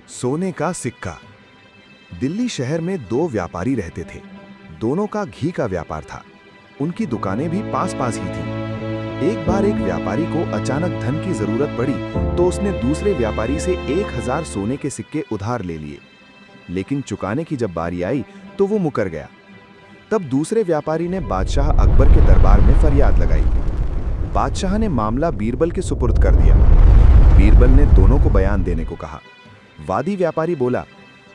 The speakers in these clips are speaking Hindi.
सोने का सिक्का। दिल्ली शहर में दो व्यापारी रहते थे। दोनों का घी का व्यापार था। उनकी दुकानें भी पास पास ही थीं। एक बार एक व्यापारी को अचानक धन की जरूरत पड़ी तो उसने दूसरे व्यापारी से 1000 सोने के सिक्के उधार ले लिए। लेकिन चुकाने की जब बारी आई तो वो मुकर गया। तब दूसरे व्यापारी ने बादशाह अकबर के दरबार में फरियाद लगाई। बादशाह ने मामला बीरबल के सुपुर्द कर दिया। बीरबल ने दोनों को बयान देने को कहा। वादी व्यापारी बोला,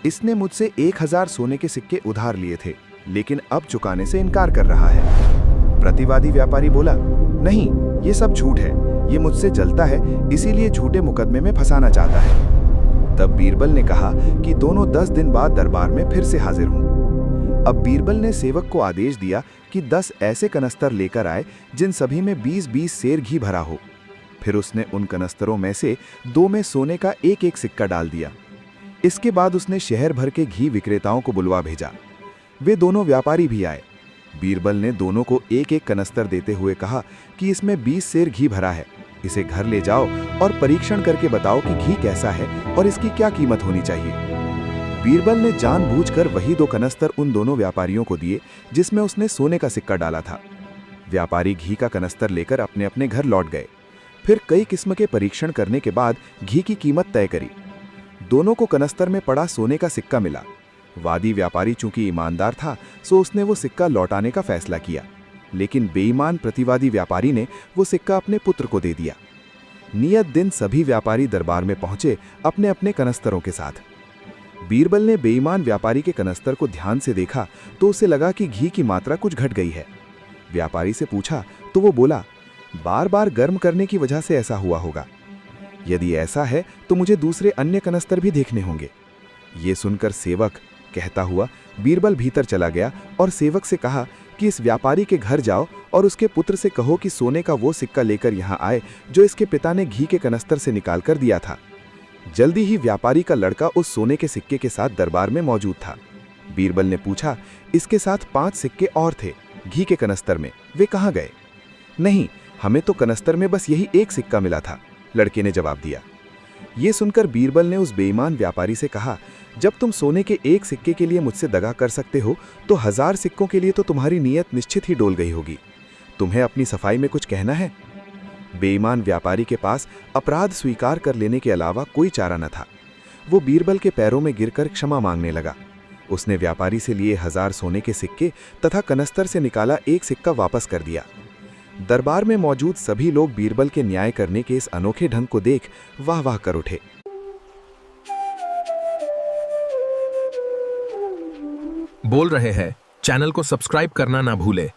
इसने मुझसे 1000 सोने के सिक्के उधार लिए थे, लेकिन अब चुकाने से इनकार कर रहा है। प्रतिवादी व्यापारी बोला, नहीं, ये सब झूठ है। ये मुझसे जलता है, इसीलिए झूठे मुकदमे में फंसाना चाहता है। तब बीरबल ने कहा कि दोनों 10 दिन बाद दरबार में फिर से हाजिर हों। अब बीरबल ने सेवक को आदेश दिया कि 10 ऐसे कनस्तर लेकर आए जिन सभी में 20-20 सेर घी भरा हो। फिर उसने उन कनस्तरों में से 2 में सोने का एक एक सिक्का डाल दिया। इसके बाद उसने शहर भर के घी विक्रेताओं को बुलवा भेजा। वे दोनों व्यापारी भी आए। बीरबल ने दोनों को एक एक कनस्तर देते हुए कहा कि इसमें 20 सेर घी भरा है। इसे घर ले जाओ और परीक्षण करके बताओ कि घी कैसा है और इसकी क्या कीमत होनी चाहिए। बीरबल ने जानबूझकर वही 2 कनस्तर उन दोनों व्यापारियों को दिए जिसमें उसने सोने का सिक्का डाला था। व्यापारी घी का कनस्तर लेकर अपने अपने घर लौट गए। फिर कई किस्म के परीक्षण करने के बाद घी की कीमत तय करी। दोनों को कनस्तर में पड़ा सोने का सिक्का मिला। वादी व्यापारी चूंकि ईमानदार था, सो उसने वो सिक्का लौटाने का फैसला किया, लेकिन बेईमान प्रतिवादी व्यापारी ने वो सिक्का अपने पुत्र को दे दिया। नियत दिन सभी व्यापारी दरबार में पहुंचे अपने अपने कनस्तरों के साथ। बीरबल ने बेईमान व्यापारी के कनस्तर को ध्यान से देखा तो उसे लगा कि घी की मात्रा कुछ घट गई है। व्यापारी से पूछा तो वो बोला, बार बार गर्म करने की वजह से ऐसा हुआ होगा। यदि ऐसा है तो मुझे दूसरे अन्य कनस्तर भी देखने होंगे। ये सुनकर सेवक कहता हुआ बीरबल भीतर चला गया और सेवक से कहा कि इस व्यापारी के घर जाओ और उसके पुत्र से कहो कि सोने का वो सिक्का लेकर यहाँ आए जो इसके पिता ने घी के कनस्तर से निकाल कर दिया था। जल्दी ही व्यापारी का लड़का उस सोने के सिक्के के साथ दरबार में मौजूद था। बीरबल ने पूछा, इसके साथ 5 सिक्के और थे घी के कनस्तर में, वे कहाँ गए? नहीं, हमें तो कनस्तर में बस यही एक सिक्का मिला था, लड़के ने जवाब दिया। ये सुनकर बीरबल ने उस बेईमान व्यापारी से कहा, जब तुम सोने के एक सिक्के के लिए मुझसे दगा कर सकते हो तो 1000 सिक्कों के लिए तो तुम्हारी नीयत निश्चित ही डोल गई होगी। तुम्हें अपनी सफाई में कुछ कहना है? बेईमान व्यापारी के पास अपराध स्वीकार कर लेने के अलावा कोई चारा न था। वो बीरबल के पैरों में गिरकर क्षमा मांगने लगा। उसने व्यापारी से लिए 1000 सोने के सिक्के तथा कनस्तर से निकाला एक सिक्का वापस कर दिया। दरबार में मौजूद सभी लोग बीरबल के न्याय करने के इस अनोखे ढंग को देख वाह वाह कर उठे। बोल रहे हैं, चैनल को सब्सक्राइब करना ना भूले।